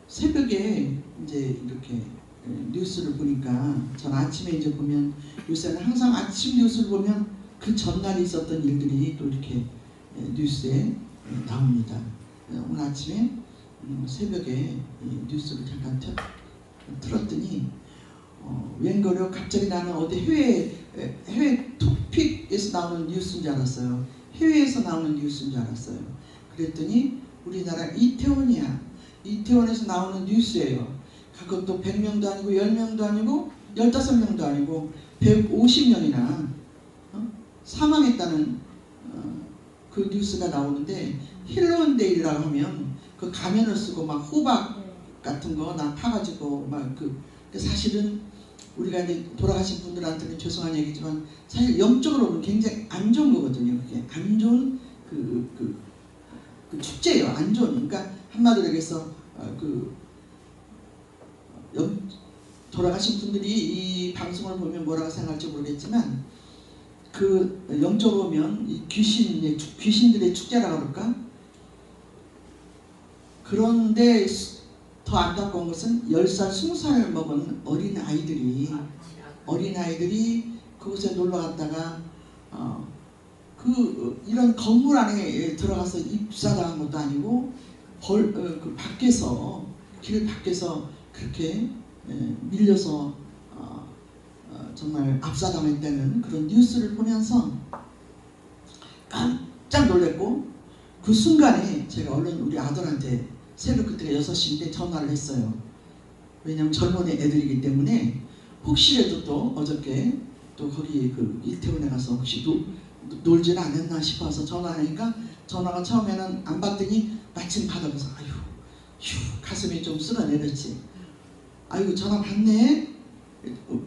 새벽에 이제 이렇게 뉴스를 보니까 전 아침에 이제 보면 요새는 항상 아침 뉴스를 보면 그 전날에 있었던 일들이 또 이렇게 뉴스에 나옵니다. 오늘 아침에 새벽에 뉴스를 잠깐 틀었더니 웬걸요 갑자기 나는 어디 해외 토픽에서 나오는 뉴스인 줄 알았어요. 해외에서 나오는 뉴스인 줄 알았어요. 그랬더니 우리나라 이태원이야. 이태원에서 나오는 뉴스예요. 그것도 100명도 아니고 10명도 아니고 15명도 아니고 150명이나 사망했다는 그 뉴스가 나오는데 힐런데일이라고 하면 그 가면을 쓰고 막 호박 같은 거 나 파가지고 막 사실은 우리가 이제 돌아가신 분들한테는 죄송한 얘기지만 사실 영적으로 보면 굉장히 안 좋은 거거든요. 그게 안 좋은 그 축제예요. 안 좋은. 그러니까 한마디로 얘기해서 돌아가신 분들이 이 방송을 보면 뭐라고 생각할지 모르겠지만 그 영적으로 보면 이 귀신들의 축제라고 그럴까? 그런데 더 안타까운 것은 10살, 20살 먹은 어린아이들이 그곳에 놀러 갔다가 이런 건물 안에 들어가서 입사당한 것도 아니고 그 밖에서 길 밖에서 그렇게 밀려서 정말 압사당했다는 그런 뉴스를 보면서 깜짝 놀랐고 그 순간에 제가 얼른 우리 아들한테 새벽 그때가 6시인데 전화를 했어요. 왜냐하면 젊은 애들이기 때문에 혹시라도 또 어저께 또 거기 그 이태원에 가서 혹시 놀지는 않았나 싶어서 전화하니까 전화가 처음에는 안 받더니 마침 받아서 휴 가슴이 좀 쓸어내렸지. 아이고 전화 받네.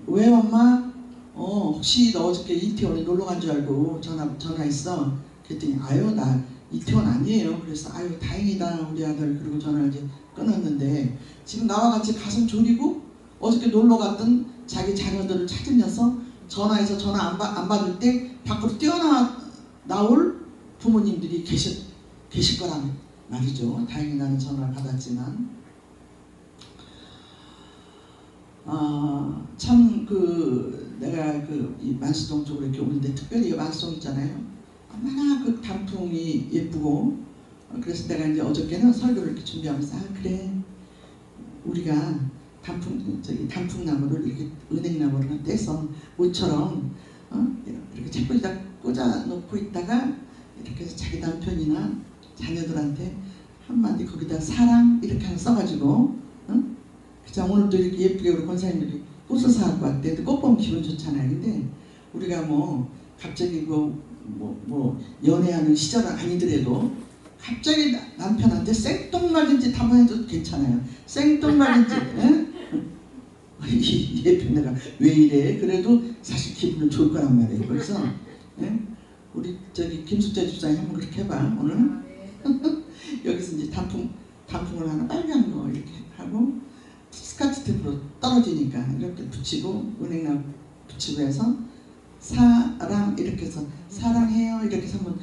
왜 엄마? 혹시 너 어저께 이태원에 놀러 간 줄 알고 전화했어. 그랬더니 나 이태원 아니에요. 그래서 다행이다 우리 아들. 그리고 전화를 이제 끊었는데 지금 나와 같이 가슴 졸이고 어저께 놀러 갔던 자기 자녀들을 찾으면서 전화해서 전화 안 받을 때 밖으로 뛰어나올 부모님들이 계실 거란 말이죠. 다행히 나는 전화를 받았지만 참 내가 이 만수동 쪽으로 이렇게 오는데 특별히 만수동 있잖아요. 얼마나 그 단풍이 예쁘고 그래서 내가 이제 어저께는 설교를 이렇게 준비하면서 그래 우리가 단풍나무를 이렇게 은행나무를 떼서 모처럼 이렇게 책꽂이다 꽂아 놓고 있다가 이렇게 해서 자기 남편이나 자녀들한테 한마디 거기다 사랑 이렇게 하나 써가지고 그자 오늘도 이렇게 예쁘게 우리 권사님들이 꽃을 사갖고 왔대. 꽃 보면 기분 좋잖아요. 근데 우리가 갑자기 연애하는 시절은 아니더라도 갑자기 남편한테 생뚱맞은 짓 한번 해도 괜찮아요. 생뚱맞은 짓. 이 예쁜 내가 왜 이래? 그래도 사실 기분은 좋을 거란 말이에요. 그래서 우리 김숙재 집사님 한번 그렇게 해봐 오늘. 여기서 이제 단풍을 하나 빨간 거 이렇게 하고 스카치 테이프로 떨어지니까 이렇게 붙이고 은행나무 붙이고 해서 사랑 이렇게 해서 사랑해요 이렇게 해서 한번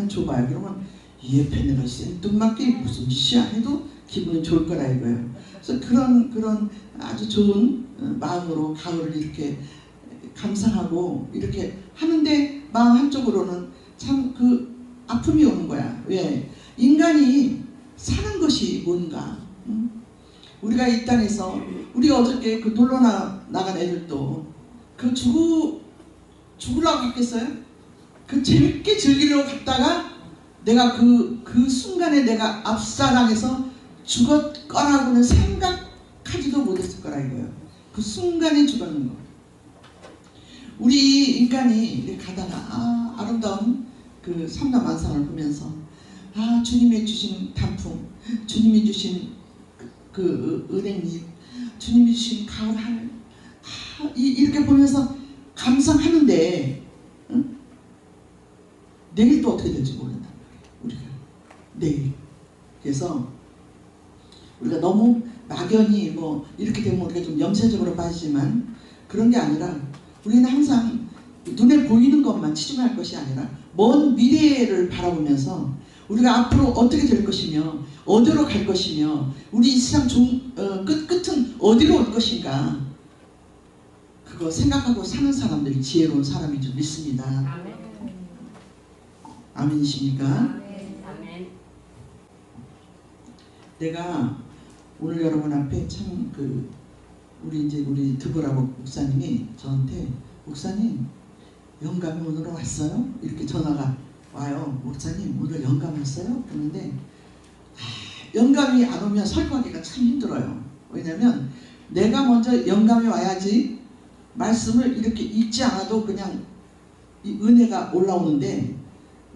줘봐요. 그러면 이 옆에 내가 생뚱맞게 무슨 짓이야 해도 기분이 좋을 거라 이거예요. 그래서 그런 아주 좋은 마음으로 가을을 이렇게 감상하고 이렇게 하는데 마음 한쪽으로는 참 아픔이 오는 거야. 왜? 인간이 사는 것이 뭔가? 우리가 이 땅에서 우리가 어저께 놀러 나간 애들도 죽으려고 갔겠어요? 재밌게 즐기려고 갔다가 내가 그 순간에 내가 압사당해서 죽을 거라고는 생각하지도 못했을 거라 이거예요. 그 순간에 죽었는 거. 우리 인간이 이렇게 가다가 아름다운 삼라만상을 보면서 주님이 주신 단풍, 주님이 주신 은행잎, 주님이 주신 가을 하늘 이렇게 보면서 감상하는데 내일도 어떻게 될지 모른단 말이에요. 우리가 내일. 그래서 우리가 너무 막연히 이렇게 되면 우리가 좀 염세적으로 빠지지만 그런 게 아니라 우리는 항상 눈에 보이는 것만 치중할 것이 아니라 먼 미래를 바라보면서 우리가 앞으로 어떻게 될 것이며 어디로 갈 것이며 우리 이 세상 끝은 어디로 올 것인가, 그거 생각하고 사는 사람들이 지혜로운 사람인 줄 믿습니다. 아멘. 아멘이십니까? 아멘. 내가 오늘 여러분 앞에 참 우리 드보라 목사님이 저한테, 목사님 영감이 오늘 왔어요? 이렇게 전화가 와요. 목사님 오늘 영감 왔어요? 그런데 영감이 안 오면 설교하기가 참 힘들어요. 왜냐면 내가 먼저 영감이 와야지 말씀을 이렇게 읽지 않아도 그냥 이 은혜가 올라오는데,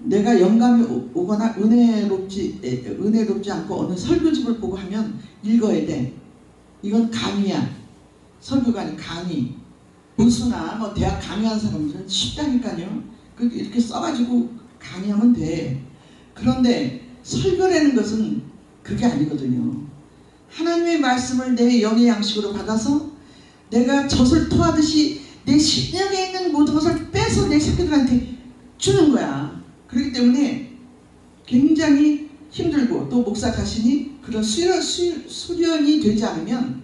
내가 영감이 오거나 은혜롭지 않고 어느 설교집을 보고 하면 읽어야 돼. 이건 강의야. 설교가 아닌 강의. 교수나 뭐 대학 강의한 사람들은 쉽다니까요. 이렇게 써가지고 강의하면 돼. 그런데 설교라는 것은 그게 아니거든요. 하나님의 말씀을 내 영의 양식으로 받아서 내가 젖을 토하듯이 내 심령에 있는 모든 것을 빼서 내 새끼들한테 주는 거야. 그렇기 때문에 굉장히 힘들고, 또 목사 자신이 그런 수련이 되지 않으면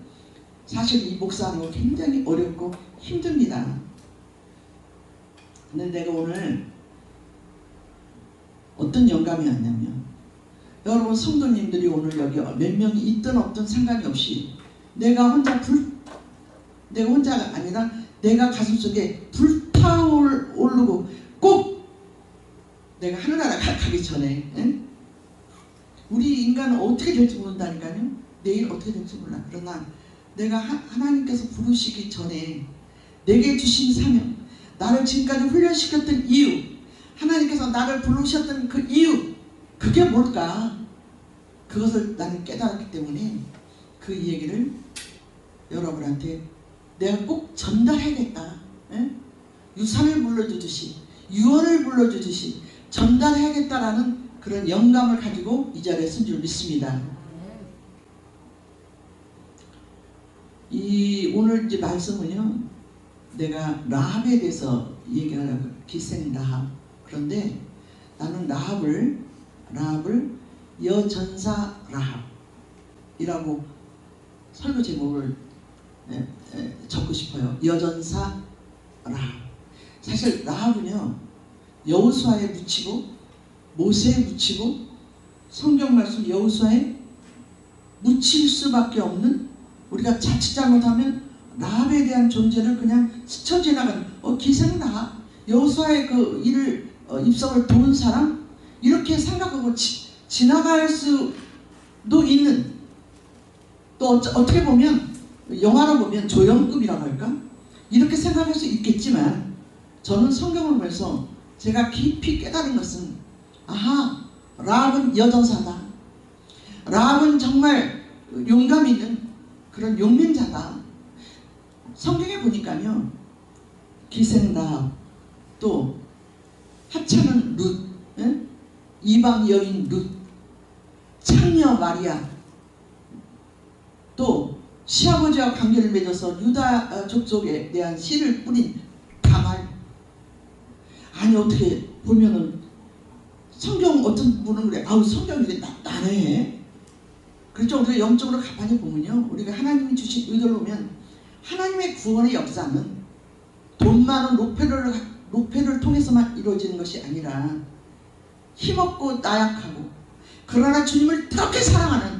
사실 이 목사하는 거 굉장히 어렵고 힘듭니다. 근데 내가 오늘 어떤 영감이 왔냐면, 여러분 성도님들이 오늘 여기 몇 명이 있든 없든 상관이 없이 내가 혼자가 아니라 내가 가슴속에 불타오르고 꼭 내가 하늘나라 가기 전에, 우리 인간은 어떻게 될지 모른다니까요. 내일 어떻게 될지 몰라. 그러나 내가 하나님께서 부르시기 전에 내게 주신 사명, 나를 지금까지 훈련시켰던 이유, 하나님께서 나를 부르셨던 그 이유, 그게 뭘까? 그것을 나는 깨달았기 때문에 그 얘기를 여러분한테 내가 꼭 전달해야겠다. 유산을 불러주듯이, 유언을 불러주듯이 전달해야겠다라는 그런 영감을 가지고 이 자리에 쓴 줄 믿습니다. 이 오늘 이제 말씀은요, 내가 라합에 대해서 얘기하려고, 기생 라합. 그런데 나는 라합을 여전사 라합이라고 설교 제목을 적고 싶어요. 여전사 라합. 사실 라합은요, 여호수아에 묻히고 모세에 묻히고 성경 말씀 여호수아에 묻힐 수밖에 없는, 우리가 자칫 잘못하면 라합에 대한 존재를 그냥 스쳐 지나가는, 기생 라합, 여호수아의 그 일을 입성을 도운 사람, 이렇게 생각하고 지나갈 수도 있는, 또 어떻게 보면 영화로 보면 조연급이라고 할까? 이렇게 생각할 수 있겠지만, 저는 성경을 보면서 제가 깊이 깨달은 것은, 아하, 라합은 여전사다. 라합은 정말 용감 있는 그런 용맹자다. 성경에 보니까요, 기생 라합, 또 하찮은 룻, 이방 여인 룻, 창녀 마리아, 또 시아버지와 관계를 맺어서 유다 족속에 대한 씨를 뿌린 다말. 아니 어떻게 보면은 성경 어떤 분은 그래, 아우 성경이 이게 나네. 그렇죠. 우리가 영적으로 가만히 보면요, 우리가 하나님이 주신 의도를 보면 하나님의 구원의 역사는 돈 많은 로페를 통해서만 이루어지는 것이 아니라 힘없고 나약하고, 그러나 주님을 그렇게 사랑하는,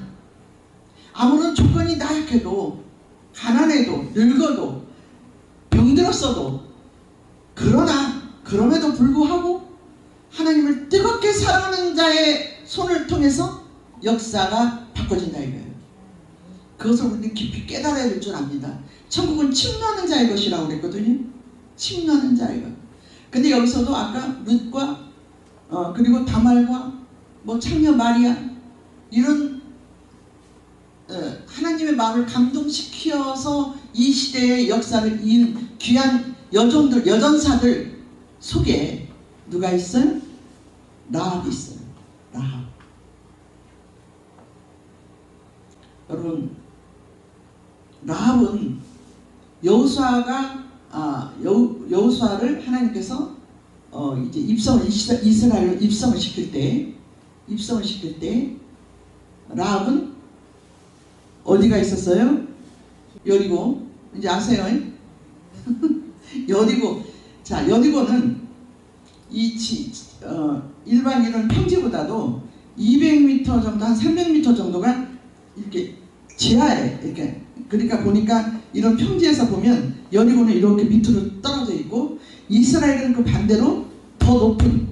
아무런 조건이 나약해도 가난해도 늙어도 병들었어도, 그럼에도 불구하고 하나님을 뜨겁게 사랑하는 자의 손을 통해서 역사가 바꿔진다 이거예요. 그것을 우리는 깊이 깨달아야 될 줄 압니다. 천국은 침노하는 자의 것이라고 그랬거든요. 침노하는 자의 것. 근데 여기서도 아까 룻과 그리고 다말과 뭐 창녀 마리아, 이런 하나님의 마음을 감동시켜서 이 시대의 역사를 이은 귀한 여종들, 여전사들 속에 누가 있어요? 라합이 있어요. 라합. 여러분, 라합은 여호수아를 하나님께서 이제 이스라엘로 입성을 시킬 때 입성을 시킬 때 라합은 어디가 있었어요? 여리고. 이제 아세요? 여리고. 자, 여리고는 일반 이런 평지보다도 200m 정도, 한 300m 정도가 이렇게 지하에 이렇게, 그러니까 보니까 이런 평지에서 보면 여리고는 이렇게 밑으로 떨어져 있고 이스라엘은 그 반대로 더 높은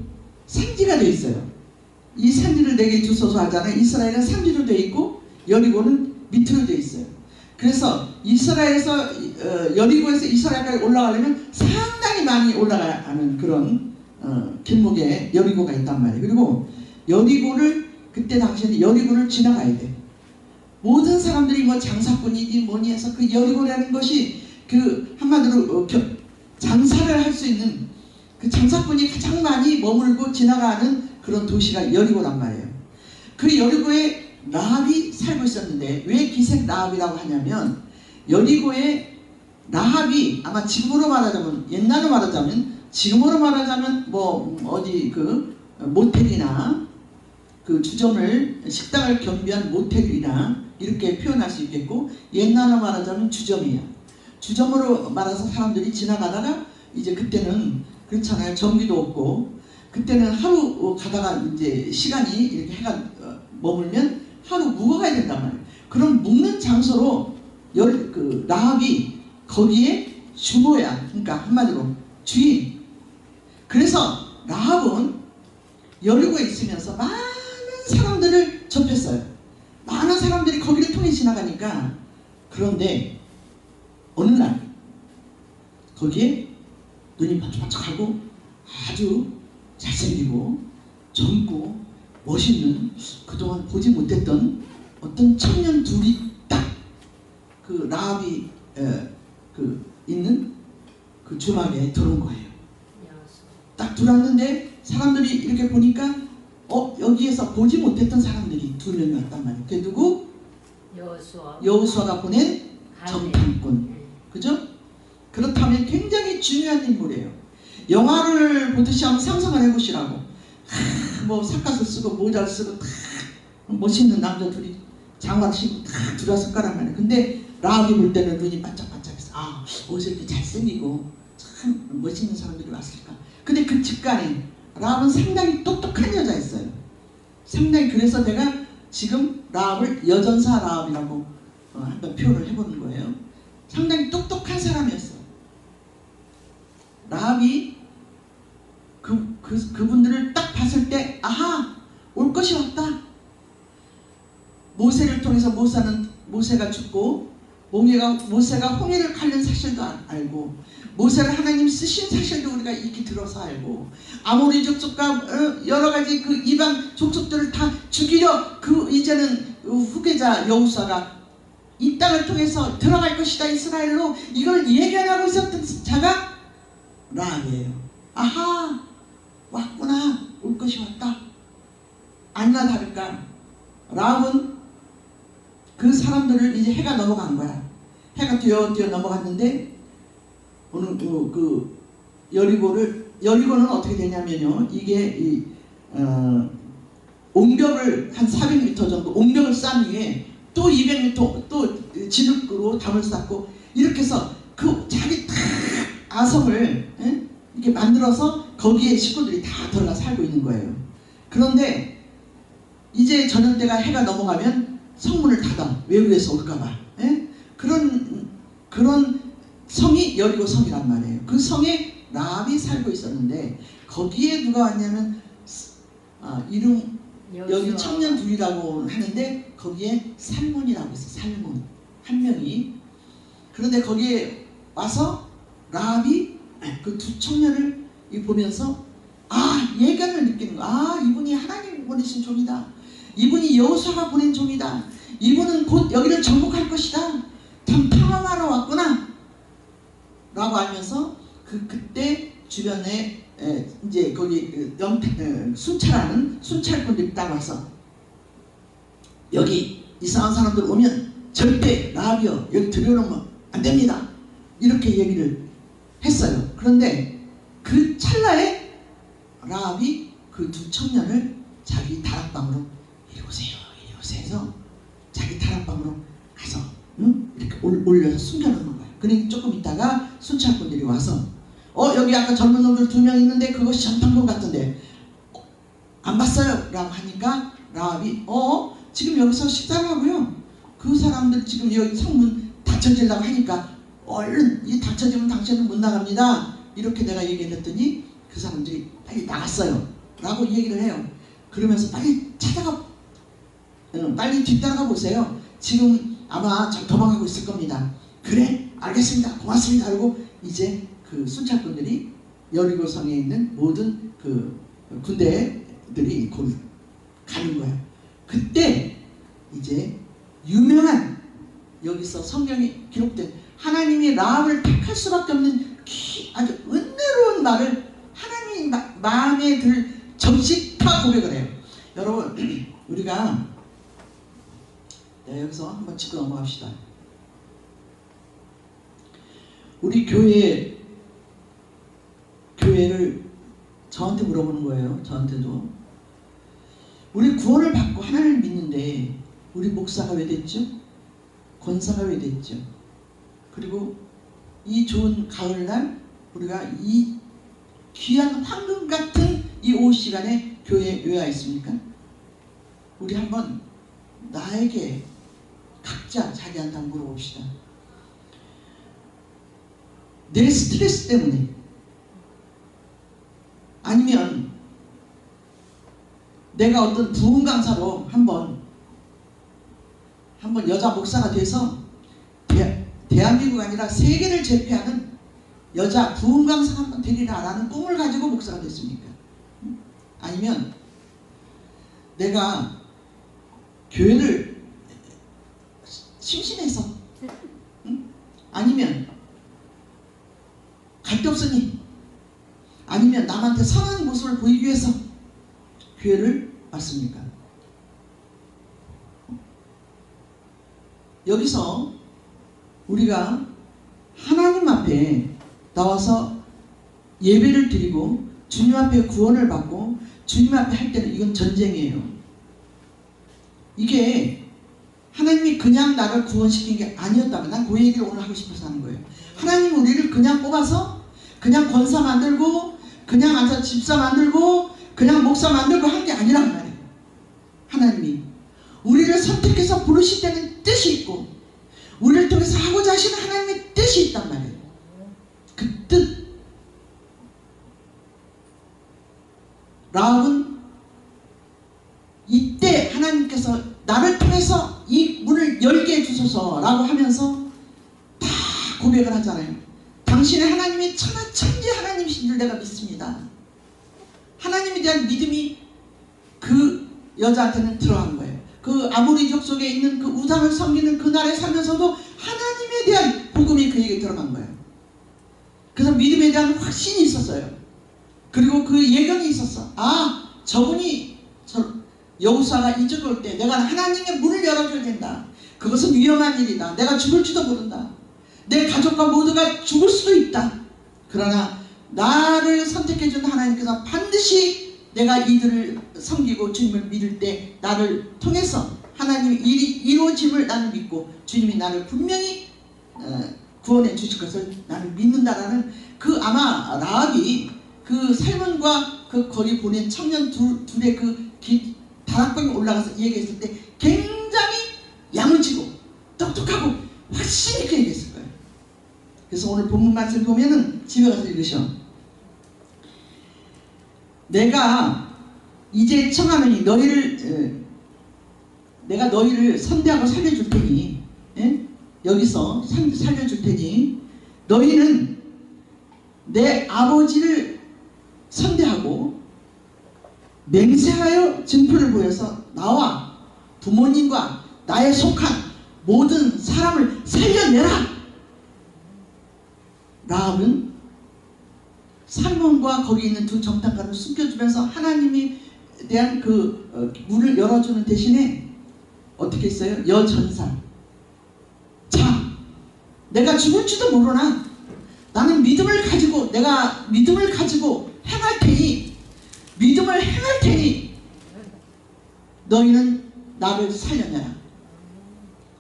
산지가 되어 있어요. 이 산지를 내게 주소서 하잖아요. 이스라엘은 산지로 되어 있고 여리고는 밑으로 되어 있어요. 그래서 이스라엘에서 여리고에서 이스라엘까지 올라가려면 상당히 많이 올라가야 하는 그런 길목에 여리고가 있단 말이에요. 그리고 여리고를 그때 당시에는 여리고를 지나가야 돼. 모든 사람들이 뭐 장사꾼이니 뭐니 해서 그 여리고라는 것이 그 한마디로 장사를 할 수 있는 그 장사꾼이 가장 많이 머물고 지나가는 그런 도시가 여리고란 말이에요. 그 여리고에 라합이 살고 있었는데 왜 기생 라합이라고 하냐면 여리고에 라합이 아마 지금으로 말하자면 옛날로 말하자면 지금으로 말하자면 뭐 어디 그 모텔이나 그 주점을 식당을 겸비한 모텔이나 이렇게 표현할 수 있겠고 옛날로 말하자면 주점이야. 주점으로 말해서 사람들이 지나가다가 이제 그때는 그렇잖아요. 전기도 없고 그때는 하루 가다가 이제 시간이 이렇게 해가 머물면 하루 묵어가야 된단 말이에요. 그럼 묵는 장소로 그 라합이 거기에 주모야. 그러니까 한마디로 주인. 그래서 라합은 여리고에 있으면서 많은 사람들을 접했어요. 많은 사람들이 거기를 통해 지나가니까. 그런데 어느 날 거기에 눈이 반짝반짝하고 아주 잘생기고 젊고 멋있는 그동안 보지 못했던 어떤 청년 둘이 딱 그 라합이 그 있는 그 주막에 들어온 거예요. 딱 들어왔는데 사람들이 이렇게 보니까 여기에서 보지 못했던 사람들이 두 명이 왔단 말이에요. 그게 누구? 여호수아가 보낸 정탐꾼. 그죠? 그렇다면 굉장히 중요한 인물이에요. 영화를 보듯이 한번 상상을 해보시라고. 뭐 삿갓을 쓰고 모자를 쓰고 다 멋있는 남자 둘이 장화를 신고 다 들어왔을 거란 말이에요. 근데 라합이 볼 때는 눈이 반짝반짝해서 어디서 이렇게 잘생기고 참 멋있는 사람들이 왔을까. 근데 그 직간에 라합은 상당히 똑똑한 여자였어요. 상당히. 그래서 내가 지금 라합을 여전사 라합이라고 한번 표현을 해보는 거예요. 상당히 똑똑한 사람이었어요. 라합이 그분들을 딱 봤을 때 아하, 올 것이 왔다. 모세를 통해서 모세가 죽고 모세가 홍해를 가른 사실도 알고 모세를 하나님 쓰신 사실도 우리가 익히 들어서 알고 아모리 족속과 여러 가지 그 이방 족속들을 다 죽이려 이제는 후계자 여호수아가 이 땅을 통해서 들어갈 것이다 이스라엘로 이걸 예견하고 있었던 자가 라합이에요. 아하, 왔구나. 올 것이 왔다. 아니나 다를까 라합은 그 사람들을 이제 해가 넘어간 거야. 해가 뛰어 넘어갔는데 어느 그 여리고는 어떻게 되냐면요. 이게 옹벽을 한 400m 정도 옹벽을 쌓은 위에 또 200m 또 진흙으로 담을 쌓고 이렇게 해서 그 자기 다 아성을 이렇게 만들어서 거기에 식구들이 다 들어가 살고 있는 거예요. 그런데 이제 저녁 때가 해가 넘어가면 성문을 닫아. 외부에서 올까봐. 그런 성이 여리고 성이란 말이에요. 그 성에 라합이 살고 있었는데 거기에 누가 왔냐면 이름 여기 청년 둘이라고 하는데 거기에 살몬이라고 있어. 살몬 한 명이. 그런데 거기에 와서 라합이 그 두 청년을 보면서 예견을 느끼는 거야. 이분이 하나님 보내신 종이다. 이분이 여호수아가 보낸 종이다. 이분은 곧 여기를 정복할 것이다. 참 탐험하러 왔구나 라고 알면서 그때 주변에 이제 거기 순찰하는 순찰꾼들이 딱 와서 여기 이상한 사람들 오면 절대 라합이여 여기 들여오면 안 됩니다 이렇게 얘기를 했어요. 그런데 그 찰나에 라합이 그 두 청년을 자기 다락방으로 이리 오세요, 이리 오세요 해서 자기 다락방으로 가서 이렇게 올려서 숨겨놓는 거예요. 그러니까 조금 있다가 순찰꾼들이 와서 여기 아까 젊은 놈들 2명 있는데 그것이 전탄군 같은데 안 봤어요? 라고 하니까 라합이 지금 여기서 식사를 하고요. 그 사람들 지금 여기 성문 닫혀지려고 하니까 얼른 이 닫혀지면 당신은 못 나갑니다. 이렇게 내가 얘기를 했더니 그 사람들이 빨리 나갔어요. 라고 얘기를 해요. 그러면서 빨리 빨리 뒤따라가 보세요. 지금 아마 도망가고 있을 겁니다. 그래 알겠습니다. 고맙습니다. 그리고 이제 그 순찰꾼들이 여리고성에 있는 모든 그 군대들이 곧 가는 거예요. 그때 이제 유명한 여기서 성경에 기록된 하나님이 라합을 택할 수밖에 없는 아주 은혜로운 말을 하나님 마음에 들 정식 다 고백을 해요. 여러분 우리가 여기서 한번 짚고 넘어갑시다. 우리 교회를 저한테 물어보는 거예요. 저한테도. 우리 구원을 받고 하나님을 믿는데 우리 목사가 왜 됐죠? 권사가 왜 됐죠? 그리고 이 좋은 가을날 우리가 이 귀한 황금 같은 이 오후 시간에 교회에 왜 와 있습니까? 우리 한번 나에게 각자 자기한테 한번 물어봅시다. 내 스트레스 때문에 아니면 내가 어떤 부흥 강사로 한번 여자 목사가 돼서 대한민국 아니라 세계를 제패하는 여자 부흥 강사 한번 되리라라는 꿈을 가지고 목사가 됐습니까? 아니면 내가 교회를 심심해서 아니면 갈 데 없으니 아니면 남한테 선한 모습을 보이기 위해서 교회를 왔습니까? 여기서 우리가 하나님 앞에 나와서 예배를 드리고 주님 앞에 구원을 받고 주님 앞에 할 때는 이건 전쟁이에요. 이게 하나님이 그냥 나를 구원시킨 게 아니었다면 난 그 얘기를 오늘 하고 싶어서 하는 거예요. 하나님이 우리를 그냥 뽑아서 그냥 권사 만들고 그냥 앉아 집사 만들고 그냥 목사 만들고 한 게 아니란 말이에요. 하나님이 우리를 선택해서 부르실 때는 뜻이 있고 우리를 통해서 하고자 하시는 하나님의 뜻이 있단 말이에요. 그 뜻. 라합은 이때 하나님께서 나를 통해서 이 문을 열게 해주소서 라고 하면서 다 고백을 하잖아요. 당신의 하나님이 천하천지 하나님이신 줄 내가 믿습니다. 하나님에 대한 믿음이 그 여자한테는 들어간 거예요. 그 아모리족 속에 있는 그 우상을 섬기는 그 나라에 살면서도 하나님에 대한 복음이 그에게 들어간 거예요. 그래서 믿음에 대한 확신이 있었어요. 그리고 그 예견이 있었어. 저분이 여호수아가 이쪽에 올 때 내가 하나님의 문을 열어줘야 된다. 그것은 위험한 일이다. 내가 죽을지도 모른다. 내 가족과 모두가 죽을 수도 있다. 그러나 나를 선택해준 하나님께서 반드시 내가 이들을 섬기고 주님을 믿을 때 나를 통해서 하나님의 일이 이루어짐을 나는 믿고 주님이 나를 분명히 구원해 주실 것을 나는 믿는다라는 그 아마 라합이 그 살몬과 그 거기 보낸 청년 둘의 그 다락방에 올라가서 얘기했을 때 굉장히 야무지고 똑똑하고 확실히 있게 얘기했을 거예요. 그래서 오늘 본문 말씀 보면은 집에 가서 읽으셔. 내가 이제 청하노니 내가 너희를 선대하고 살려줄 테니 여기서 살려줄 테니 너희는 내 아버지를 선대하고 맹세하여 증표를 보여서 나와 부모님과 나에 속한 모든 사람을 살려내라. 라합은 살몬과 거기 있는 두 정탐관을 숨겨주면서 하나님에 대한 그 문을 열어주는 대신에 어떻게 했어요? 여전사. 자, 내가 죽을지도 모르나 나는 내가 믿음을 가지고 행할 테니 믿음을 행할 테니 너희는 나를 살려내라.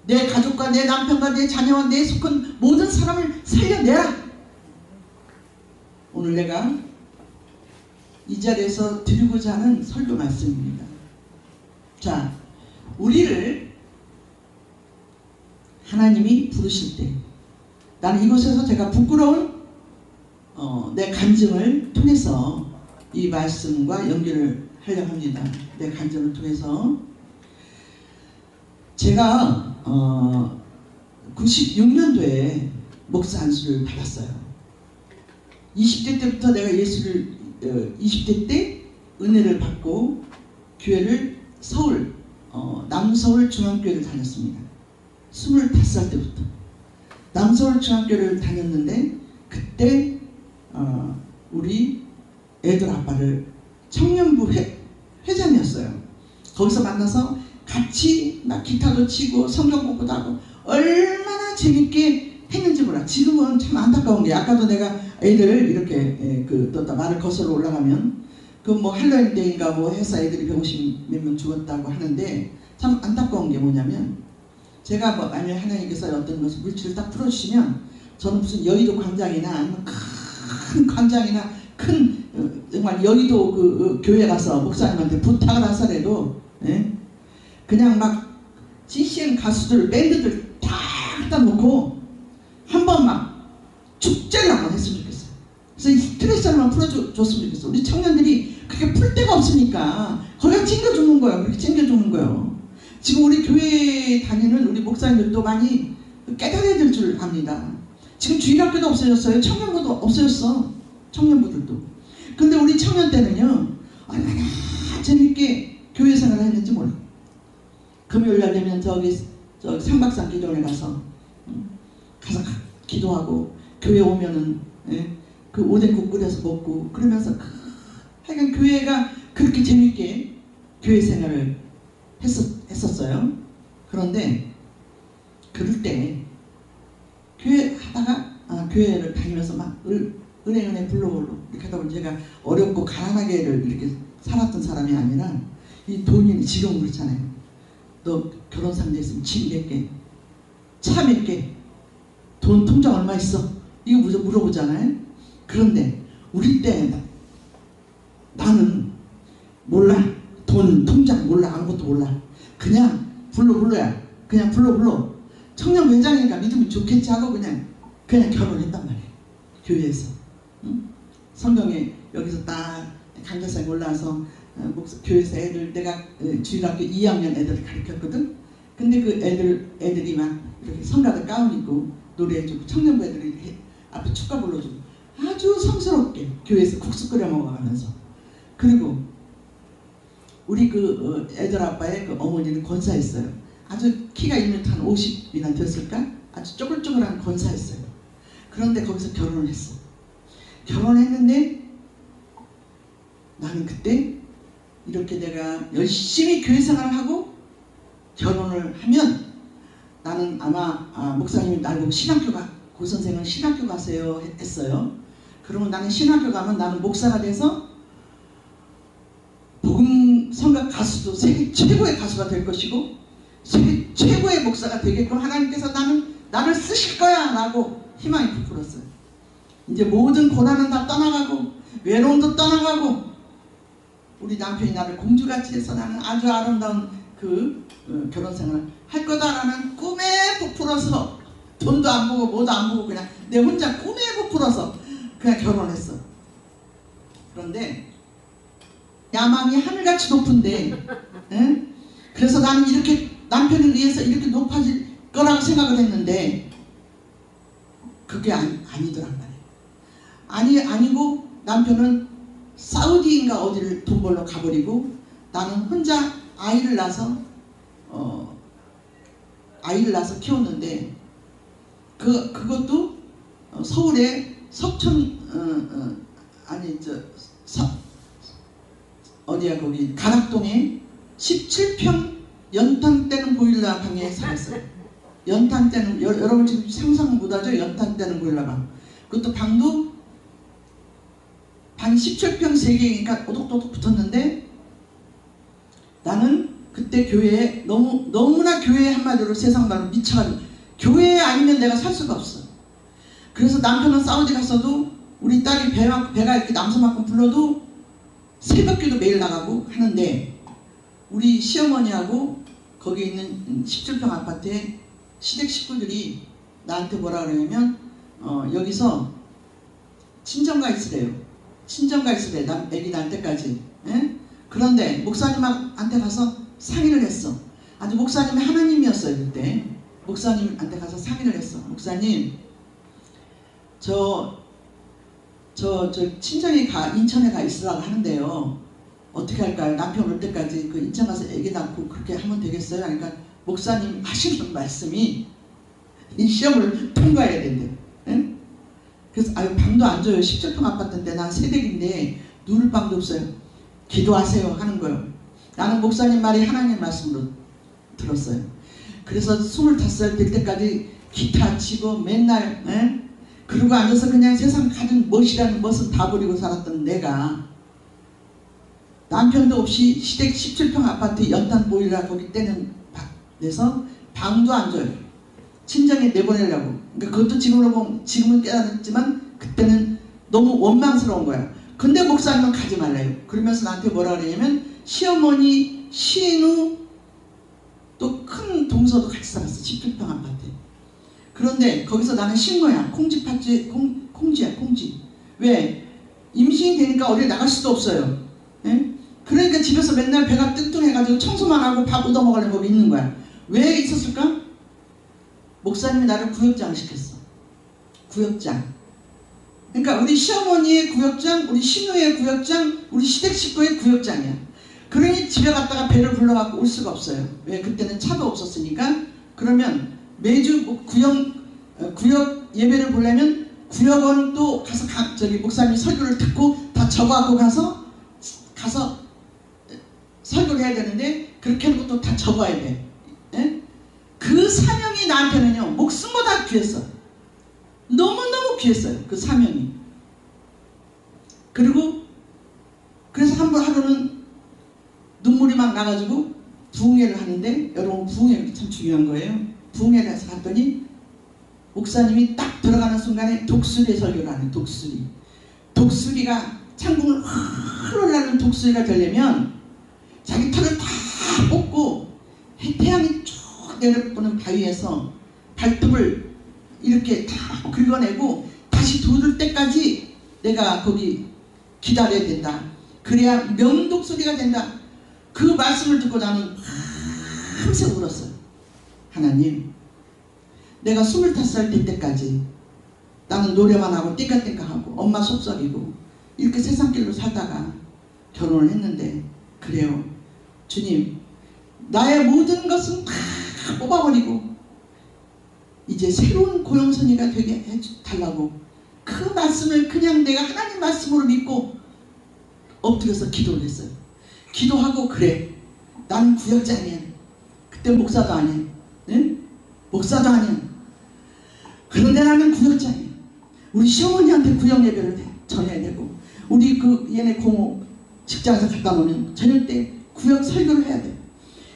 내 가족과 내 남편과 내 자녀와 내 속한 모든 사람을 살려내라. 오늘 내가 이 자리에서 드리고자 하는 설교 말씀입니다. 자, 우리를 하나님이 부르실 때 나는 이곳에서 제가 부끄러운 내 간증을 통해서 이 말씀과 연결을 하려고 합니다. 내 간증을 통해서 제가 96년도에 목사 안수를 받았어요. 20대 때부터 내가 예수를 20대 때 은혜를 받고 교회를 서울 남서울 중앙교회를 다녔습니다. 25살 때부터 남서울 중앙교회를 다녔는데 그때 우리 애들 아빠를 청년부 회장이었어요. 거기서 만나서 같이 막 기타도 치고 성경 공부도 하고 얼마나 재밌게 했는지 몰라. 지금은 참 안타까운 게 아까도 내가 애들 이렇게 또 말을 거슬러 올라가면 그 뭐 할로윈데이인가 뭐 해서 애들이 150 몇 명 죽었다고 하는데 참 안타까운 게 뭐냐면 제가 뭐 만약 하나님께서 어떤 것을 물질을 딱 풀어주시면 저는 무슨 여의도 광장이나 아니면 큰 광장이나 큰 정말 여의도 그 교회 가서 목사님한테 부탁을 하서라도 그냥 막 CCM 가수들 밴드들 다 갖다 놓고 한 번 막 축제를 한번 했으면 좋겠어요. 그래서 이 스트레스만 풀어줬으면 좋겠어. 우리 청년들이 그렇게 풀 데가 없으니까 거기가 챙겨주는 거예요. 그렇게 챙겨주는 거예요. 지금 우리 교회 다니는 우리 목사님들도 많이 깨달아야 될 줄 압니다. 지금 주일학교도 없어졌어요. 청년부도 없어졌어. 청년부들도. 근데 우리 청년 때는요 얼마나 재밌게 교회 생활을 했는지 몰라. 금요일날 되면 저기 삼박산 기도원에 가서 기도하고 교회 오면은 그 오뎅국 끓여서 먹고 그러면서 하여간 교회가 그렇게 재밌게 교회 생활을 했었어요. 그런데 그럴 때 교회 하다가 교회를 다니면서 막 은혜 불러볼로 이렇게 하다 보니 제가 어렵고 가난하게를 이렇게 살았던 사람이 아니라 이 돈이 지금 그렇잖아요. 너 결혼 상대 있으면 집 몇 개, 차 몇 개, 돈 통장 얼마 있어? 이거 물어보잖아요. 그런데 우리 때 나는 몰라. 돈 통장 몰라. 아무것도 몰라. 그냥 불러야 그냥 불러. 청년 회장이니까 믿으면 좋겠지 하고 그냥 결혼했단 말이에요. 교회에서. 성경에 여기서 딱 강대상에 올라와서 교회에서 애들 내가 주일학교 2학년 애들을 가르쳤거든. 근데 그 애들이 막 이렇게 성가대 가운 입고 노래해주고 청년부 애들이 앞에 축가 불러주고 아주 성스럽게 교회에서 국수 끓여 먹어가면서. 그리고 우리 그 애들 아빠의 그 어머니는 권사했어요. 아주 키가 1m 한 50이나 됐을까? 아주 쪼글쪼글한 권사했어요. 그런데 거기서 결혼을 했어. 결혼했는데 나는 그때 이렇게 내가 열심히 교회 생활을 하고 결혼을 하면 나는 아마 목사님이 날 보고 고 선생은 신학교 가세요 했어요. 그러면 나는 신학교 가면 나는 목사가 돼서 복음 성가 가수도 세계 최고의 가수가 될 것이고 세계 최고의 목사가 되게끔 하나님께서 나를 쓰실 거야 라고 희망이 부풀었어요. 이제 모든 고난은 다 떠나가고 외로움도 떠나가고 우리 남편이 나를 공주같이 해서 나는 아주 아름다운 그 결혼 생활을 할 거다라는 꿈에 부풀어서 돈도 안 보고 뭐도 안 보고 그냥 내 혼자 꿈에 부풀어서 그냥 결혼했어. 그런데 야망이 하늘같이 높은데 그래서 나는 이렇게 남편을 위해서 이렇게 높아질 거라고 생각을 했는데 그게 아니더란 말이에요. 아니고 남편은 사우디인가 어디를 돈 벌러 가버리고 나는 혼자 아이를 낳아서 키웠는데 그것도 서울의 어디야 거기 가락동에 17평 연탄 떼는 보일러 방에 살았어요. 연탄 떼는 여러분 지금 상상 못하죠? 연탄 떼는 보일러 방. 그것도 방이 17평 3개니까 오독도독 붙었는데 나는 그때 교회에 너무나 교회 한마디로 세상 말로 미쳐가지고 교회 아니면 내가 살 수가 없어. 그래서 남편은 사우디 갔어도 우리 딸이 배가 이렇게 남서만큼 불러도 새벽기도 매일 나가고 하는데 우리 시어머니하고 거기 있는 17평 아파트에 시댁 식구들이 나한테 뭐라 그러냐면 여기서 친정가 있으래요. 친정가 있으래. 애기 낳을 때까지. 예? 그런데 목사님한테 가서 상의를 했어. 아주 목사님이 하나님이었어요. 그때 목사님한테 가서 상의를 했어. 목사님 저 친정에 인천에 가 있으라고 하는데요. 어떻게 할까요? 남편 올 때까지 그 인천 가서 애기 낳고 그렇게 하면 되겠어요? 그러니까 목사님 하시는 말씀이 이 시험을 통과해야 된대. 예? 그래서 방도 안 줘요. 17평 아파트인데 난 새댁인데 누울 방도 없어요. 기도하세요 하는 거예요. 나는 목사님 말이 하나님 말씀으로 들었어요. 그래서 25살 될 때까지 기타 치고 맨날 그러고 앉아서 그냥 세상 가진 멋이라는 멋은 다 버리고 살았던 내가 남편도 없이 시댁 17평 아파트 연탄 보일러 거기 때는 내서 방도 안 줘요. 친정에 내보내려고. 그러니까 그것도 지금은 깨달았지만 그때는 너무 원망스러운 거야. 근데 목사님은 가지 말래요. 그러면서 나한테 뭐라 그러냐면 시어머니 시인우 또 큰 동서도 같이 살았어. 17평 아파트에. 그런데 거기서 나는 신고야. 콩지야. 왜? 임신이 되니까 어디 나갈 수도 없어요. 예? 그러니까 집에서 맨날 배가 뚱뚱해가지고 청소만 하고 밥 얻어먹으려고 거기 있는 거야. 왜 있었을까? 목사님이 나를 구역장 시켰어. 구역장. 그러니까 우리 시어머니의 구역장, 우리 신우의 구역장, 우리 시댁 식구의 구역장이야. 그러니 집에 갔다가 배를 불러갖고 올 수가 없어요. 왜? 그때는 차도 없었으니까. 그러면 매주 구역 예배를 보려면 구역원 또 가서 목사님 설교를 듣고 다 적어갖고 가서 설교를 해야 되는데 그렇게 하는 것도 다 적어야 돼. 예? 그 사명이 나한테는요 목숨보다 귀했어. 너무너무 귀했어요. 그 사명이. 그래서 한 번 하루는 눈물이 막 나가지고 부흥회를 하는데 여러분 부흥회 참 중요한 거예요. 부흥회를 해서 갔더니 목사님이 딱 들어가는 순간에 독수리 설교를 하는 독수리가 창문을 흘러나는 독수리가 되려면 자기 털을 다 뽑고 태양이 쭉 내려보는 바위에서 발톱을 이렇게 다 긁어내고 다시 돋을 때까지 내가 거기 기다려야 된다. 그래야 명독수리가 된다. 그 말씀을 듣고 나는 밤새 울었어요. 하나님, 내가 25살 될 때까지 나는 노래만 하고 띵까띵까하고 엄마 속썩이고 이렇게 세상길로 살다가 결혼을 했는데 그래요. 주님, 나의 모든 것은 다 뽑아버리고 이제 새로운 고용선이가 되게 해달라고 그 말씀을 그냥 내가 하나님 말씀으로 믿고 엎드려서 기도를 했어요. 기도하고 그래, 나는 구역장이야. 그때 목사도 아니야. 네? 목사도 아니야. 그런데 나는 구역장이야. 우리 시어머니한테 구역 예배를 전해야 되고 우리 얘네 고모 직장에서 갔다 오면 저녁 때 구역 설교를 해야 돼.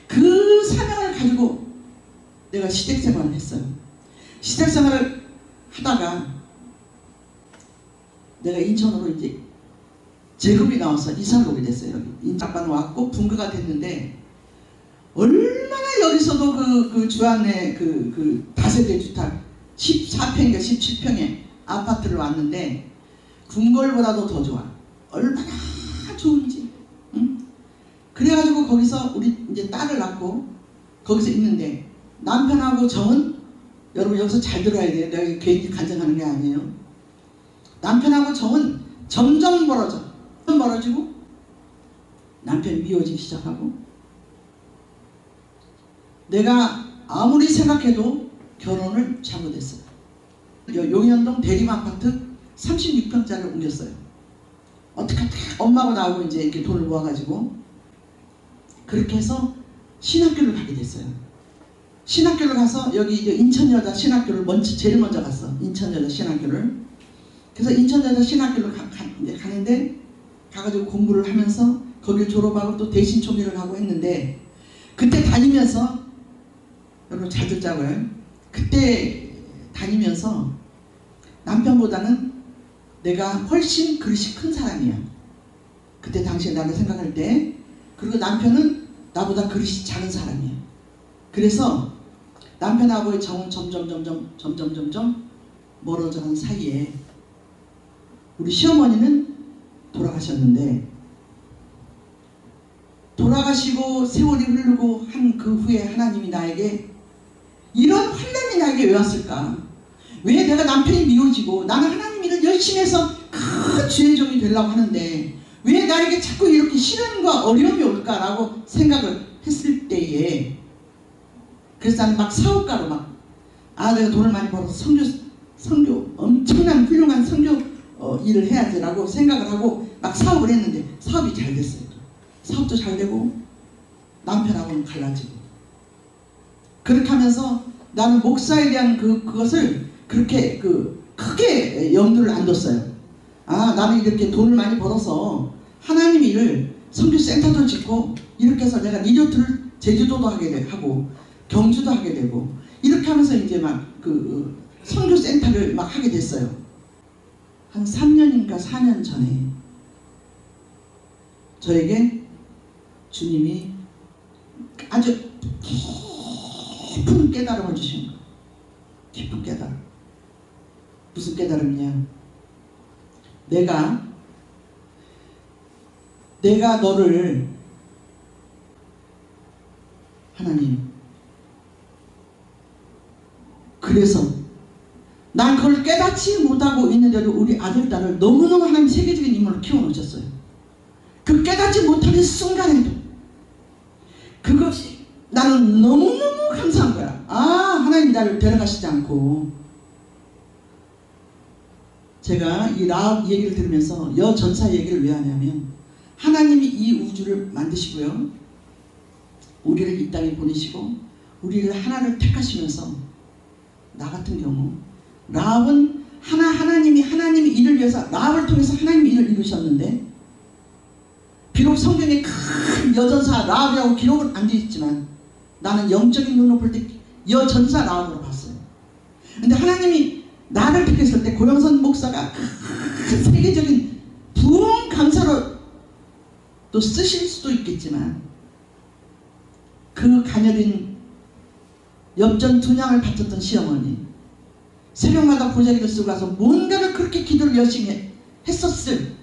그 사명을 가지고 내가 시댁생활을 했어요. 시댁생활을 하다가 내가 인천으로 이제 제급이 나와서 이사를 오게 됐어요. 여기 인천만 왔고 분가가 됐는데 얼마나 여기서도 그 주안내 그 다세대 주택 14평인가 17평의 아파트를 왔는데 궁궐보다도 더 좋아. 얼마나 좋은지. 응? 그래가지고 거기서 우리 이제 딸을 낳고 거기서 있는데 남편하고 정은 여러분 여기서 잘 들어야 돼요. 내가 괜히 간증하는 게 아니에요. 남편하고 정은 점점 멀어지고 남편이 미워지기 시작하고 내가 아무리 생각해도 결혼을 잘못했어요. 용현동 대림아파트 36평짜리를 옮겼어요. 어떻게 엄마하고 나하고 이제 이렇게 돈을 모아가지고 그렇게 해서 신학교를 가게 됐어요. 신학교를 가서 여기 이제 인천여자 신학교를 제일 먼저 갔어. 인천여자 신학교를. 그래서 인천여자 신학교를 가는데 가가지고 공부를 하면서 거길 졸업하고 또 대신초기를 하고 했는데 그때 다니면서 여러분 잘 듣자고요. 그때 다니면서 남편보다는 내가 훨씬 그릇이 큰 사람이야. 그때 당시에 나를 생각할 때. 그리고 남편은 나보다 그릇이 작은 사람이야. 그래서 남편하고의 정은 점점 멀어져가는 사이에 우리 시어머니는 돌아가셨는데, 돌아가시고 세월이 흐르고 한 그 후에 하나님이 나에게 이런 환난이 나에게 왜 왔을까? 왜 내가 남편이 미워지고 나는 하나님 일을 열심히 해서 큰 주의 종이 되려고 하는데 왜 나에게 자꾸 이렇게 시련과 어려움이 올까라고 생각을 했을 때에, 그래서 나는 막 사업가로 내가 돈을 많이 벌어서 선교 엄청난 훌륭한 선교 일을 해야지라고 생각을 하고 막 사업을 했는데 사업이 잘 됐어요. 사업도 잘 되고 남편하고는 갈라지고. 그렇게 하면서 나는 목사에 대한 그것을 그렇게 크게 염두를 안 뒀어요. 나는 이렇게 돈을 많이 벌어서 하나님 일을 선교센터도 짓고 이렇게 해서 내가 리조트를 제주도도 하게 하고 경주도 하게 되고 이렇게 하면서 이제 막 선교센터를 막 하게 됐어요. 한 3년인가 4년 전에 저에게 주님이 아주 깊은 깨달음을 주신 거예요. 깊은 깨달음. 무슨 깨달음이냐? 내가 너를 하나님, 그래서 난 그걸 깨닫지 못하고 있는데도 우리 아들, 딸을 너무너무 하나님 세계적인 인물로 키워놓으셨어요. 그 깨닫지 못하는 순간에도 그것이 나는 너무너무 감사한 거야. 하나님 나를 데려가시지 않고. 제가 이 라합 얘기를 들으면서 여전사 얘기를 왜 하냐면, 하나님이 이 우주를 만드시고요, 우리를 이 땅에 보내시고 우리를 하나를 택하시면서 나 같은 경우 라합은 하나님이 일을 위해서 라합을 통해서 하나님이 일을 이루셨는데, 비록 성경에 큰 여전사 라합이라고 기록은 안 되어 있지만 나는 영적인 눈으로 볼 때 여전사 라합으로 봤어요. 근데 하나님이 나를 택했을 때 고영선 목사가 큰 세계적인 부흥 강사로 또 쓰실 수도 있겠지만, 그 가녀린 엽전 분양을 바쳤던 시어머니, 새벽마다 보자기를 쓰고 가서 뭔가를 그렇게 기도를 열심히 했었을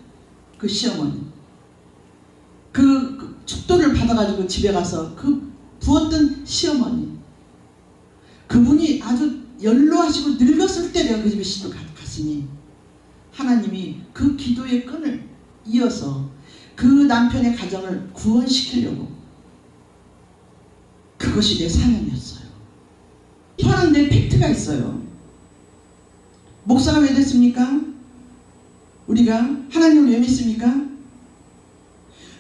그 시어머니, 그 축도를 받아가지고 집에 가서 부었던 시어머니, 그분이 아주 연로하시고 늙었을 때 내가 그 집에 시도 갔으니 하나님이 그 기도의 끈을 이어서 그 남편의 가정을 구원시키려고, 그것이 내 사명이었어요. 하는데 팩트가 있어요. 목사가 왜 됐습니까? 우리가 하나님을 왜 믿습니까?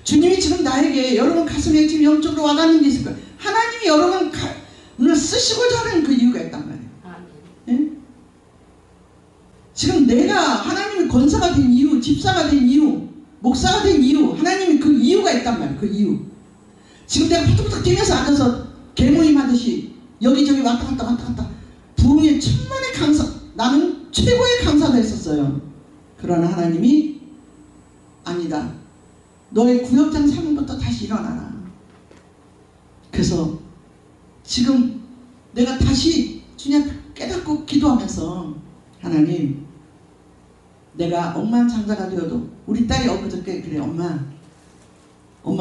주님이 지금 나에게 여러분 가슴에 지금 영적으로 와닿는 게 있을 거예요. 하나님이 여러분을 쓰시고자 하는 그 이유가 있단 말이에요. 네? 지금 내가 하나님의 권사가 된 이유, 집사가 된 이유, 목사가 된 이유, 하나님이 그 이유가 있단 말이에요. 그 이유. 지금 내가 파닥파닥 뛰면서 앉아서 개모임 하듯이 여기저기 왔다 갔다 부흥의 천만의 강사, 나는 최고의 강사가 했었어요. 그러나 하나님이 아니다, 너의 구역장 삼음부터 다시 일어나라. 그래서 지금 내가 다시 주님 앞에 깨닫고 기도하면서, 하나님, 내가 억만장자가 되어도 우리 딸이 엊그저께 그래, 엄마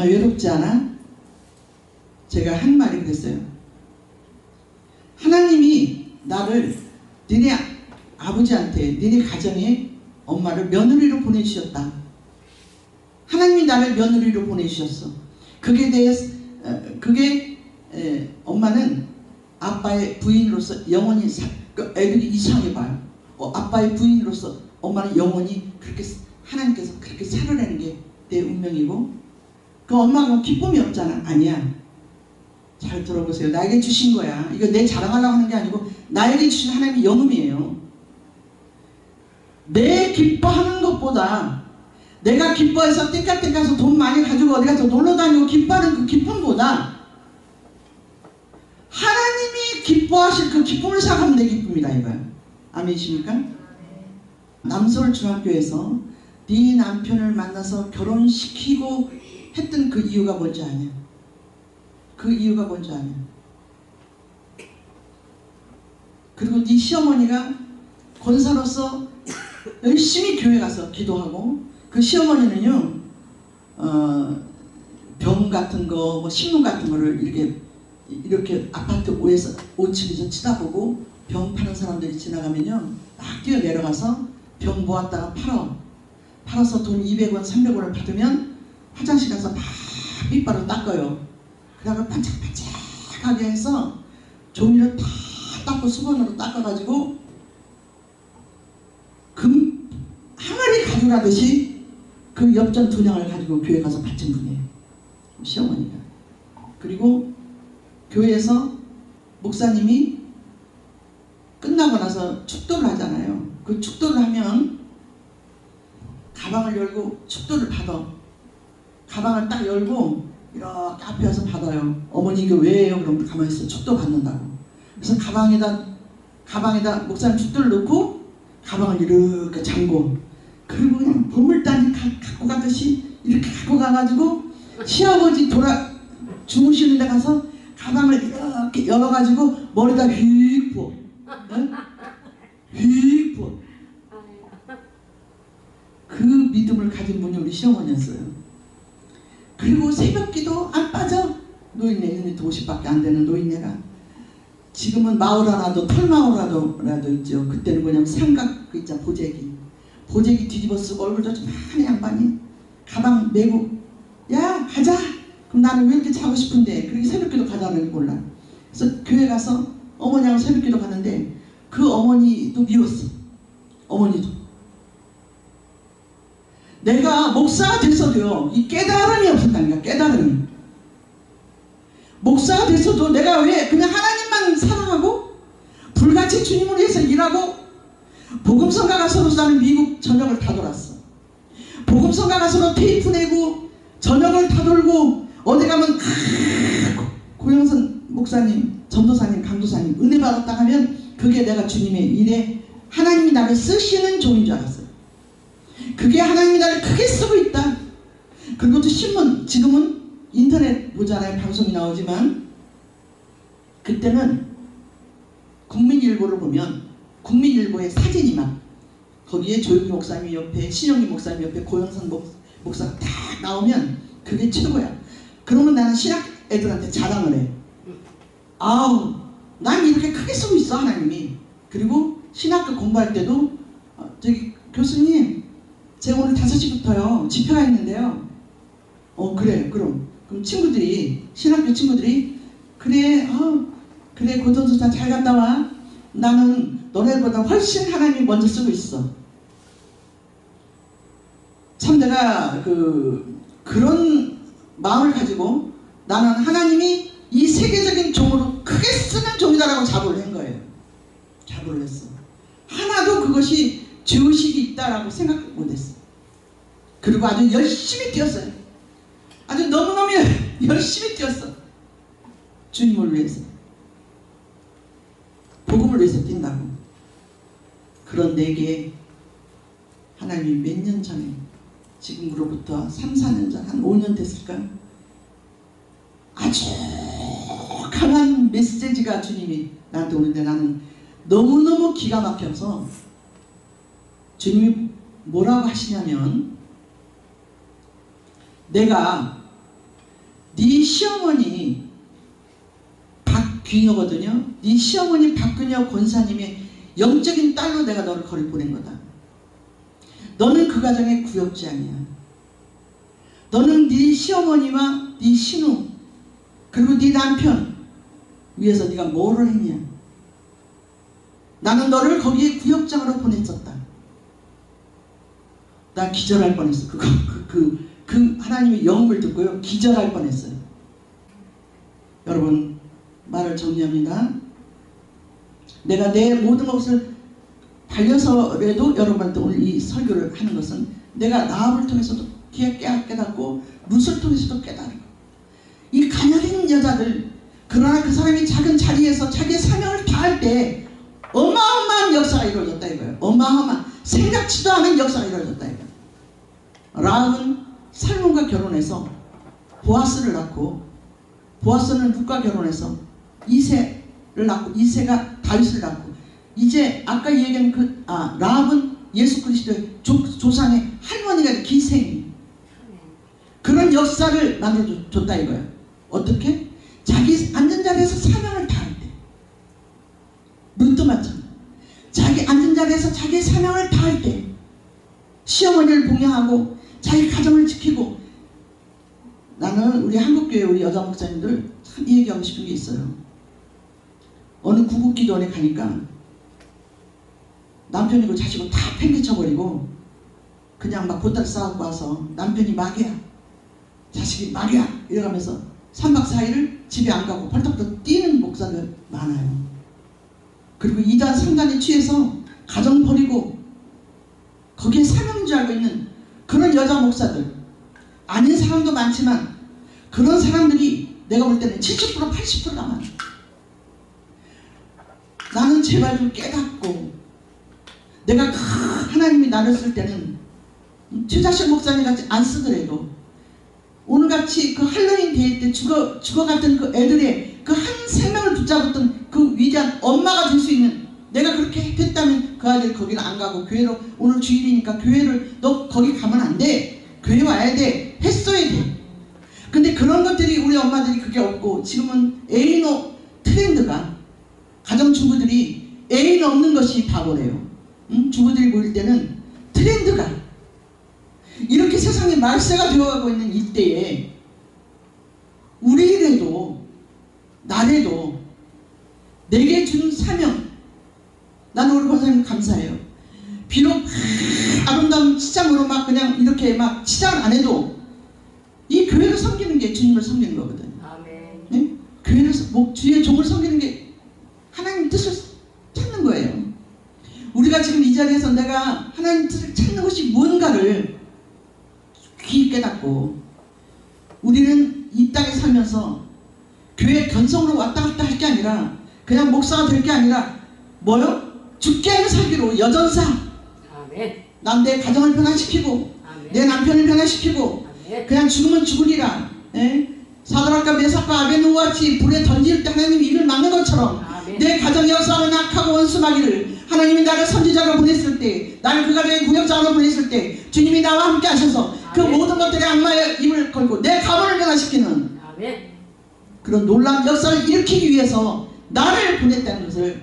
외롭지 않아? 제가 한 말이 그랬어요. 하나님이 나를 너네 아버지한테, 너네 가정에 엄마를 며느리로 보내주셨다. 하나님이 나를 며느리로 보내주셨어. 그게 엄마는 아빠의 부인으로서 영원히 애들이 이상하게 봐요. 아빠의 부인으로서 엄마는 영원히 그렇게 하나님께서 그렇게 살아내는 게 내 운명이고, 그 엄마가 기쁨이 없잖아. 아니야. 잘 들어보세요. 나에게 주신 거야. 이거 내 자랑하려고 하는 게 아니고 나에게 주신 하나님의 연음이에요. 내 기뻐하는 것보다, 내가 기뻐해서 땡깡땡깡해서 돈 많이 가지고 어디 가서 놀러 다니고 기뻐하는 그 기쁨보다 기뻐하실 그 기쁨을 생각하면 내 기쁨이다 이거야. 아멘이십니까? 남서울중학교에서 네 남편을 만나서 결혼시키고 했던 그 이유가 뭔지 아냐? 그 이유가 뭔지 아냐? 그리고 네 시어머니가 권사로서 열심히 교회 가서 기도하고, 그 시어머니는요 병 같은 거, 뭐 신문 같은 거를 이렇게 아파트 5층에서 치다보고 병 파는 사람들이 지나가면요 막 뛰어 내려가서 병 모았다가 팔아서 돈 200원 300원을 받으면 화장실 가서 막 빗바로 닦아요. 그다가 반짝반짝하게 해서 종이를 다 닦고 수건으로 닦아가지고 금 항아리 가져가듯이 그 엽전 2냥을 가지고 교회 가서 바친 분이에요, 시어머니가. 그리고 교회에서 목사님이 끝나고 나서 축도를 하잖아요. 그 축도를 하면 가방을 열고 축도를 받아. 가방을 딱 열고 이렇게 앞에 와서 받아요. 어머니 이거 왜예요? 그럼 가만히 있어. 축도 받는다고. 그래서 가방에다 목사님 축도를 넣고 가방을 이렇게 잠궈. 그리고 그냥 보물단지 갖고 가듯이 이렇게 갖고 가가지고 시아버지 주무시는 데 가서 가방을 이렇게 열어가지고 머리다 휙 부어. 네? 휙 부어. 그 믿음을 가진 분이 우리 시어머니였어요. 그리고 새벽기도 안 빠져. 노인네 유니트 50밖에 안 되는 노인네가 지금은 마을 하나도 털마을 하나도 있죠. 그때는 그냥 삼각 그 있잖아, 보재기 뒤집어 쓰고 얼굴도 좀 많은 양반이 가방 메고 야 가자. 그럼 나는 왜 이렇게 자고 싶은데 그렇게 새벽기도 가자는 몰라. 그래서 교회 가서 어머니하고 새벽기도 가는데 그 어머니도 미웠어. 어머니도. 내가 목사가 됐어도요 이 깨달음이 없었다니까. 깨달음이. 목사가 됐어도 내가 왜 그냥 하나님만 사랑하고 불같이 주님을 위해서 일하고, 복음성가 가서도 나는 미국 전역을 다 돌았어. 복음성가 가서도 테이프 내고 전역을 다 돌고, 어디 가면 고영선 목사님, 전도사님, 강도사님 은혜 받았다 하면 그게 내가 주님의 일에 하나님이 나를 쓰시는 종인 줄 알았어요. 그게 하나님이 나를 크게 쓰고 있다. 그리고 또 신문, 지금은 인터넷 보잖아요. 방송이 나오지만 그때는 국민일보를 보면 국민일보의 사진이 막 거기에 조용기 목사님 옆에, 신영기 목사님 옆에 고영선 목사가 딱 나오면 그게 최고야. 그러면 나는 신학 애들한테 자랑을 해. 아우 난 이렇게 크게 쓰고 있어 하나님이. 그리고 신학교 공부할 때도 저기 교수님 제가 오늘 5시부터요 집회가 있는데요. 그래 그럼 친구들이, 신학교 친구들이 그래 그래 고전수사 잘 갔다 와. 나는 너네보다 훨씬 하나님이 먼저 쓰고 있어. 참 내가 그런 마음을 가지고 나는 하나님이 이 세계적인 종으로 크게 쓰는 종이다라고 자부를 한 거예요. 자부를 했어. 하나도 그것이 죄의식이 있다라고 생각 못했어. 그리고 아주 열심히 뛰었어요. 아주 너무너무 열심히 뛰었어. 주님을 위해서, 복음을 위해서 뛴다고. 그런 내게 하나님이 몇 년 전에, 지금으로부터 3, 4년 전, 한 5년 됐을까? 아주 강한 메시지가 주님이 나한테 오는데 나는 너무너무 기가 막혀서, 주님이 뭐라고 하시냐면, 내가 네 시어머니 박귀녀거든요. 네 시어머니 박귀녀 권사님의 영적인 딸로 내가 너를 거리 보낸 거다. 너는 그 가정의 구역지 아니야. 너는 네 시어머니와 네 신우 그리고 네 남편 위해서 네가 뭐를 했냐. 나는 너를 거기에 구역장으로 보냈었다. 나 기절할 뻔했어. 그 하나님의 영음을 듣고요 기절할 뻔했어요. 여러분 말을 정리합니다. 내가 내 모든 것을 달려서라도 여러분한테 오늘 이 설교를 하는 것은 내가 나합을 통해서도 깨닫고 룻을 통해서도 깨달은 거. 이 가녀린 여자들, 그러나 그 사람이 작은 자리에서 자기의 사명을 다할 때 어마어마한 역사가 이루어졌다 이거예요. 어마어마한 생각지도 않은 역사가 이루어졌다 이거예요. 라합은 살몬과 결혼해서 보아스를 낳고, 보아스는 룻과 결혼해서 이새를 낳고, 이새가 다윗을 낳고, 이제 아까 얘기한 라합은 예수 그리스도의 조상의 할머니가 기생이 그런 역사를 만들어줬다 이거예요. 어떻게? 자기 앉은 자리에서 사명을 다할 때. 룻도 마찬가지. 자기 앉은 자리에서 자기의 사명을 다할 때 시어머니를 봉양하고 자기 가정을 지키고. 나는 우리 한국교회 우리 여자 목사님들 참 이 얘기하고 싶은 게 있어요. 어느 구국기도원에 가니까 남편이고 자식을 다 팽개쳐버리고 그냥 막 보따리 싸갖고 와서 남편이 마귀야, 자식이 마귀야 이러면서 3박 4일을 집에 안 가고 벌떡벌떡 뛰는 목사들 많아요. 그리고 2단 3단에 취해서 가정 버리고 거기에 사명인 줄 알고 있는 그런 여자 목사들, 아닌 사람도 많지만 그런 사람들이 내가 볼 때는 70% 80%가 많아. 나는 제발 좀 깨닫고, 내가 하나님이 나를 쓸 때는 최자식 목사님 같이 안 쓰더라도 오늘같이 그 할로윈 데이 때 죽어갔던 그 애들의 그 한 생명을 붙잡았던 그 위대한 엄마가 될 수 있는, 내가 그렇게 됐다면 그 아들이 거기를 안 가고 교회로, 오늘 주일이니까 교회를 너 거기 가면 안 돼, 교회 와야 돼, 했어야 돼. 근데 그런 것들이 우리 엄마들이 그게 없고, 지금은 애인 트렌드가, 가정주부들이 애인 없는 것이 바보래요. 주부들이 보일 때는 트렌드가 이렇게 세상에 말세가 되어가고 있는 이때에 우리라도 나라도 내게 준 사명, 나는 우리 권사님 감사해요. 비록 아름다운 치장으로 막 그냥 이렇게 막 치장 안 해도 이 교회를 섬기는 게 주님을 섬기는 거거든. 아멘. 네? 교회를, 주의 종을 섬기는 게 하나님 뜻을 찾는 거예요. 우리가 지금 이 자리에서 내가 하나님 뜻을 찾는 것이 뭔가를 귀 깨닫고, 우리는 이 땅에 살면서 교회 견성으로 왔다 갔다 할 게 아니라, 그냥 목사가 될 게 아니라 뭐요? 죽게 하는 살기로 여전사. 아멘. 난 내 가정을 변화시키고, 아멘. 내 남편을 변화시키고, 아멘. 그냥 죽으면 죽으리라. 사드락과 메삭과 아벤누고 같이 불에 던질 때 하나님이 이를 막는 것처럼 아멘. 내 가정의 역사하는 악하고 원수마귀를 하나님이 나를 선지자로 보냈을 때, 나를 그 가정의 구역장으로 보냈을 때 주님이 나와 함께 하셔서 그 아멘. 모든 것들의 악마의 입을 걸고 내 가문을 변화시키는 아멘. 그런 놀라운 역사를 일으키기 위해서 나를 보냈다는 것을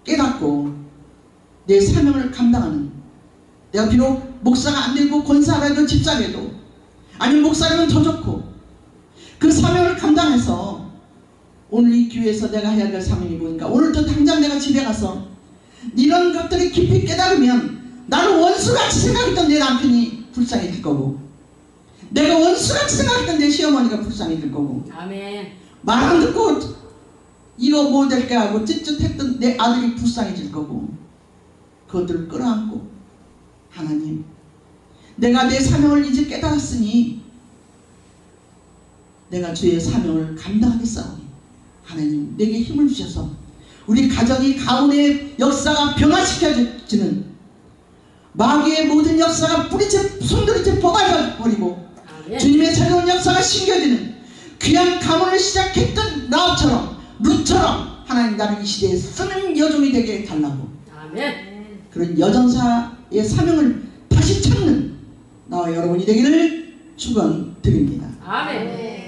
깨닫고 내 사명을 감당하는, 내가 비록 목사가 안 되고 권사라도 집사라도, 아니면 목사라면 더 좋고, 그 사명을 감당해서 오늘 이 교회에서 내가 해야 될 사명이 뭐니까, 오늘도 당장 내가 집에 가서 이런 것들이 깊이 깨달으면 나는 원수같이 생각했던 내 남편이 불쌍해질 거고, 내가 원수같이 생각했던 내 시어머니가 불쌍해질 거고, 아멘. 말 안 듣고 이거 뭐 될까 하고 쯧쯧했던 내 아들이 불쌍해질 거고, 그것들을 끌어안고, 하나님, 내가 내 사명을 이제 깨달았으니 내가 주의 사명을 감당하겠사오니 하나님 내게 힘을 주셔서 우리 가정이 가문의 역사가 변화시켜지는, 마귀의 모든 역사가 뿌리채 손들이채 뽑아버리고 주님의 새로운 역사가 심겨지는 귀한 가문을 시작했던 라합처럼, 룻처럼 하나님 나를 이 시대에 쓰는 여종이 되게 달라고, 아멘. 그런 여전사의 사명을 다시 찾는 나와 여러분이 되기를 축원드립니다. 아멘.